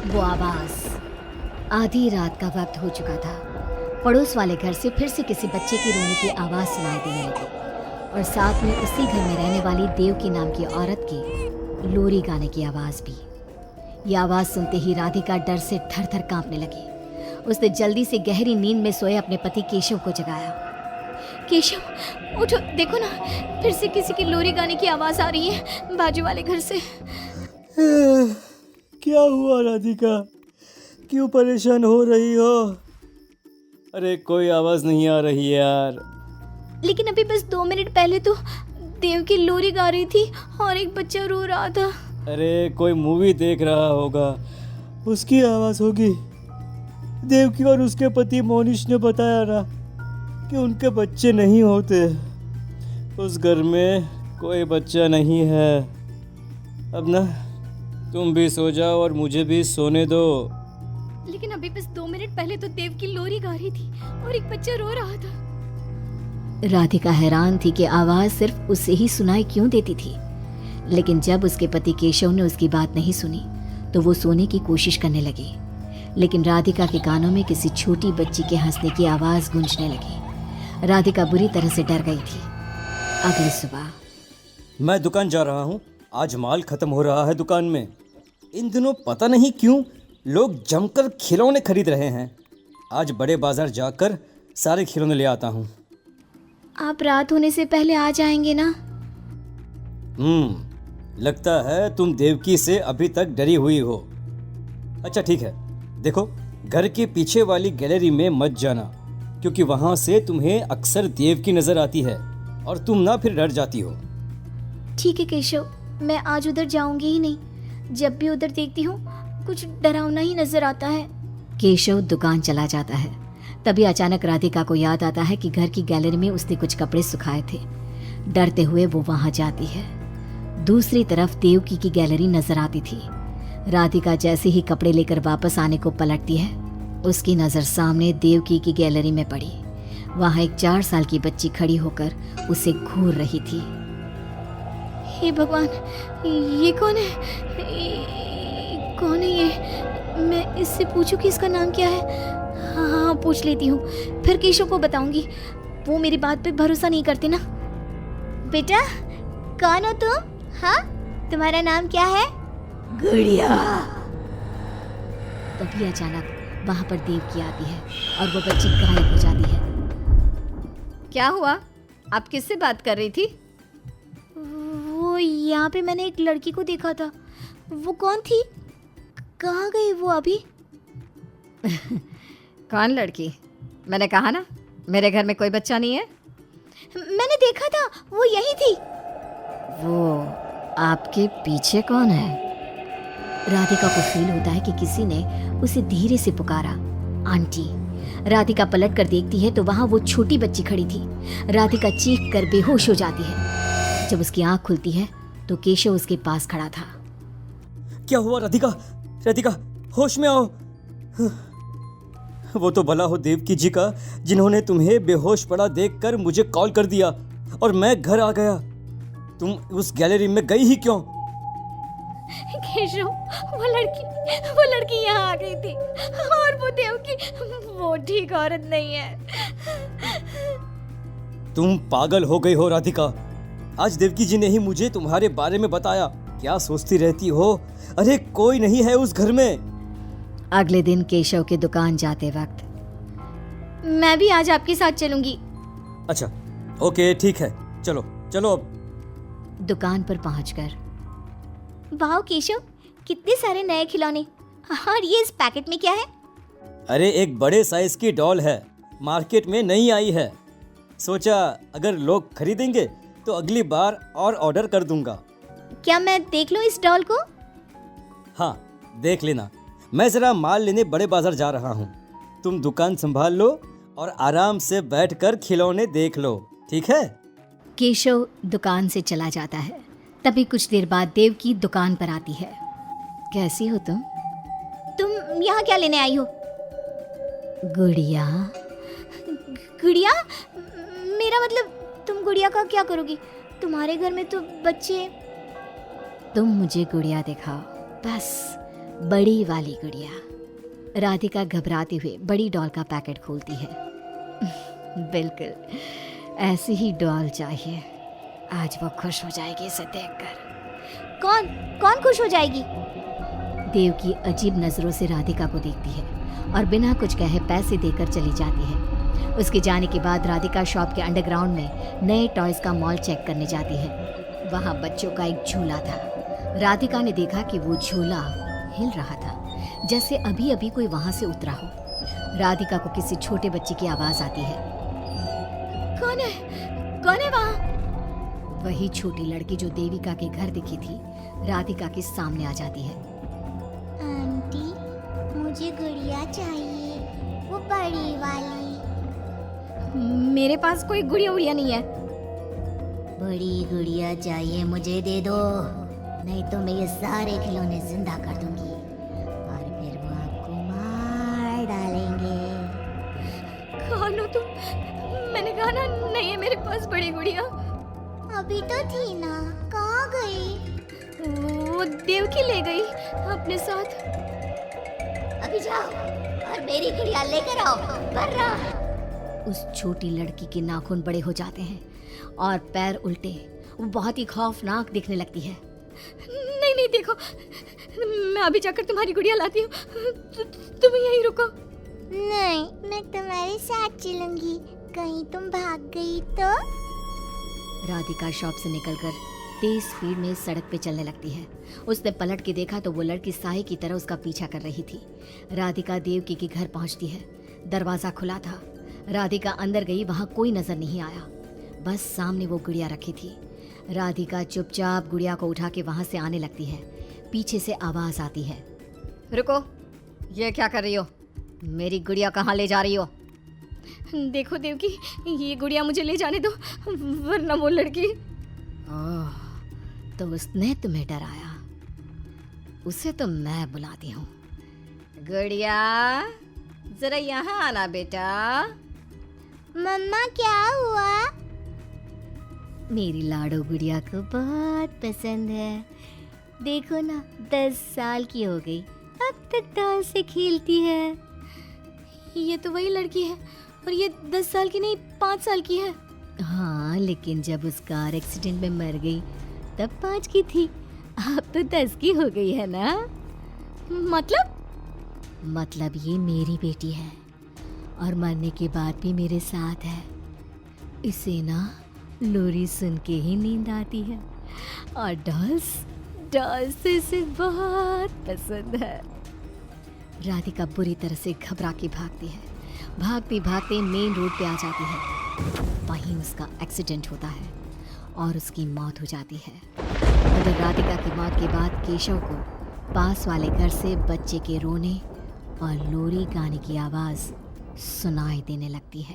वो आवाज। आधी रात का वक्त हो चुका था। पड़ोस वाले घर से फिर से किसी बच्चे की रोने की आवाज सुनाई देने लगी और साथ में उसी घर में रहने वाली देवकी नाम की औरत की लोरी गाने की आवाज भी। ये आवाज सुनते ही राधिका डर से थर थर कांपने लगी। उसने जल्दी से गहरी नींद में सोए अपने पति केशव को जगाया। केशव उठो, देखो ना, फिर से किसी की लोरी गाने की आवाज आ रही है बाजू वाले घर से। क्या हुआ राधिका, क्यों परेशान हो रही हो? अरे कोई आवाज नहीं आ रही है यार। लेकिन अभी बस 2 मिनट पहले तो देव की लोरी गा रही थी और एक बच्चा रो रहा था। अरे कोई मूवी देख रहा होगा, उसकी आवाज होगी। देवकी और उसके पति मोनिश ने बताया ना कि उनके बच्चे नहीं होते। उस घर में कोई बच्चा नहीं है। अब ना तुम भी सो जाओ और मुझे भी सोने दो। लेकिन अभी बस 2 मिनट पहले तो देव की लोरी गा रही थी और एक बच्चा रो रहा था। राधिका हैरान थी कि आवाज सिर्फ उसे ही सुनाई क्यों देती थी। लेकिन जब उसके पति केशव ने उसकी बात नहीं सुनी तो वो सोने की कोशिश करने लगी। लेकिन राधिका के कानों में किसी छोटी बच्ची के हंसने की आवाज गूंजने लगी। राधिका बुरी तरह से डर गई थी। अगली सुबह मैं दुकान जा रहा हूँ, आज माल खत्म हो रहा है दुकान में। इन दिनों पता नहीं क्यों लोग जमकर खिलौने खरीद रहे हैं। आज बड़े बाजार जाकर सारे खिलौने ले आता हूँ। आप रात होने से पहले आ जाएंगे ना? लगता है तुम देवकी से अभी तक डरी हुई हो। अच्छा ठीक है, देखो घर के पीछे वाली गैलरी में मत जाना, क्योंकि वहाँ से तुम्हें अक्सर देवकी नजर आती है और तुम ना फिर डर जाती हो। ठीक है केशव, मैं आज उधर जाऊंगी ही नहीं। जब भी उधर देखती हूँ कुछ डरावना ही नजर आता है। केशव दुकान चला जाता है। तभी अचानक राधिका को याद आता है कि घर की गैलरी में उसने कुछ कपड़े सुखाए थे। डरते हुए वो वहां जाती है। दूसरी तरफ देवकी की गैलरी नजर आती थी। राधिका जैसे ही कपड़े लेकर वापस आने को पलटती है, उसकी नजर सामने देवकी की गैलरी में पड़ी। वहां एक 4 साल की बच्ची खड़ी होकर उसे घूर रही थी। हे भगवान, ये कौन है? कौन है ये? मैं इससे पूछूं कि इसका नाम क्या है? हाँ, पूछ लेती हूँ, फिर केशव को बताऊंगी। वो मेरी बात पे भरोसा नहीं करते ना। बेटा, कौन हो तुम? हाँ, तुम्हारा नाम क्या है? गुड़िया। तभी अचानक वहां पर देवकी आती है और वो बच्ची गायब हो जाती है। क्या हुआ? आप किससे बात कर रही थी? वो यहाँ पे मैंने एक लड़की को देखा था। वो कौन थी? कहाँ गई वो अभी? कौन लड़की? मैंने कहा ना मेरे घर में कोई बच्चा नहीं है। मैंने देखा था, वो यही थी। वो आपके पीछे कौन है? राधिका को फील होता है कि किसी ने उसे धीरे से पुकारा, आंटी। राधिका पलट कर देखती है तो वहां वो छोटी बच्ची खड़ी थी। राधिका चीख कर बेहोश हो जाती है। जब उसकी आंख खुलती है तो केशव उसके पास खड़ा था। क्या हुआ राधिका? राधिका, होश में आओ। वो तो भला हो देवकी जी का, जिन्होंने तुम्हें बेहोश पड़ा देखकर मुझे कॉल कर दिया और मैं घर आ गया। तुम उस गैलरी में गई ही क्यों? केशव, वो लड़की यहाँ आ गई थी और वो देवकी, वो ठीक औरत नहीं है। तुम पागल हो गई हो राधिका। आज देवकी जी ने ही मुझे तुम्हारे बारे में बताया। क्या सोचती रहती हो? अरे कोई नहीं है उस घर में। अगले दिन केशव के दुकान जाते वक्त, मैं भी आज आपके साथ चलूंगी। अच्छा ओके ठीक है, चलो चलो। अब दुकान पर पहुंचकर, वाह केशव, कितने सारे नए खिलौने। और ये इस पैकेट में क्या है? अरे एक बड़े साइज की डॉल है, मार्केट में नई आई है। सोचा अगर लोग खरीदेंगे तो अगली बार और ऑर्डर कर दूंगा। क्या मैं देख लूं इस डॉल को? हाँ देख लेना। मैं जरा माल लेने बड़े बाजार जा रहा हूँ। तुम दुकान संभाल लो और आराम से बैठकर खिलौने देख लो, ठीक है? केशव दुकान से चला जाता है। तभी कुछ देर बाद देवकी दुकान पर आती है। कैसी हो तुम? तुम यहाँ क्या लेने आई हो? गुड़िया। गुड़िया? मेरा मतलब तुम गुड़िया का क्या करोगी? तुम्हारे घर में तो बच्चे। तुम मुझे गुड़िया दिखाओ, बस बड़ी वाली गुड़िया। राधिका घबराते हुए बड़ी डॉल का पैकेट खोलती है। बिल्कुल ऐसी ही डॉल चाहिए। आज वो खुश हो जाएगी इसे देखकर। कौन कौन खुश हो जाएगी? देव की अजीब नजरों से राधिका को देखती है और बिना कुछ कहे पैसे देकर चली जाती है। उसके जाने के बाद राधिका शॉप के अंडरग्राउंड में नए टॉयज का मॉल चेक करने जाती है। वहाँ बच्चों का एक झूला था। राधिका ने देखा कि वो झूला हिल रहा था, जैसे अभी अभी कोई वहां से उतरा हो। राधिका को किसी छोटे बच्चे की आवाज आती है। कौन है वहाँ? वही छोटी लड़की जो देविका के घर दिखी थी राधिका के सामने आ जाती है। आंटी, मुझे गुड़िया चाहिए, वो बड़ी वाली। मेरे पास कोई गुड़िया उड़िया नहीं है। बड़ी गुड़िया चाहिए, मुझे दे दो, नहीं तो मैं ये सारे खिलौने जिंदा कर दूंगी और फिर वो आपको मार डालेंगे। कौन हो तुम? मैंने कहा ना नहीं है मेरे पास बड़ी गुड़िया। अभी तो थी ना, कहाँ गई? वो देवकी ले गई अपने साथ। अभी जाओ और मेरी गुड़िया लेकर आओ, वरना। उस छोटी लड़की के नाखून बड़े हो जाते हैं और पैर उल्टे। वो बहुत ही खौफनाक दिखने लगती है। नहीं देखो, मैं अभी जाकर तुम्हारी गुड़िया लाती हूँ। तुम यहीं रुको। नहीं, मैं तुम्हारे साथ चलूंगी, कहीं तुम भाग गई तो। राधिका शॉप से निकलकर तेज स्पीड में सड़क पे चलने लगती है। उसने पलट के देखा तो वो लड़की साए की तरह उसका पीछा कर रही थी। राधिका देवकी के घर पहुंचती है। दरवाजा खुला था। राधिका अंदर गई, वहां कोई नजर नहीं आया, बस सामने वो गुड़िया रखी थी। राधिका चुपचाप गुड़िया को उठा के वहां से आने लगती है। पीछे से आवाज आती है। रुको, ये क्या कर रही हो? मेरी गुड़िया कहाँ ले जा रही हो? देखो देवकी, ये गुड़िया मुझे ले जाने दो, वरना वो लड़की। ओह, तो उसने तुम्हें डराया। उसे तो मैं बुलाती हूँ। गुड़िया, जरा यहाँ आना बेटा। मम्मा, क्या हुआ? मेरी लाडो गुड़िया को बहुत पसंद है। देखो ना, 10 साल की हो गई, अब तक डॉल से खेलती है। ये तो वही लड़की है, और ये 10 साल की नहीं 5 साल की है। हाँ, लेकिन जब उस कार एक्सीडेंट में मर गई तब 5 की थी, अब तो 10 की हो गई है ना। मतलब ये मेरी बेटी है और मरने के बाद भी मेरे साथ है। इसे ना लोरी सुन के ही नींद आती है और डॉल्स इसे बहुत पसंद है। राधिका बुरी तरह से घबरा के भागती है। भागते भागते मेन रोड पे आ जाती है। वहीं उसका एक्सीडेंट होता है और उसकी मौत हो जाती है। मगर राधिका की मौत के बाद केशव को पास वाले घर से बच्चे के रोने और लोरी गाने की आवाज़ सुनाई देने लगती है।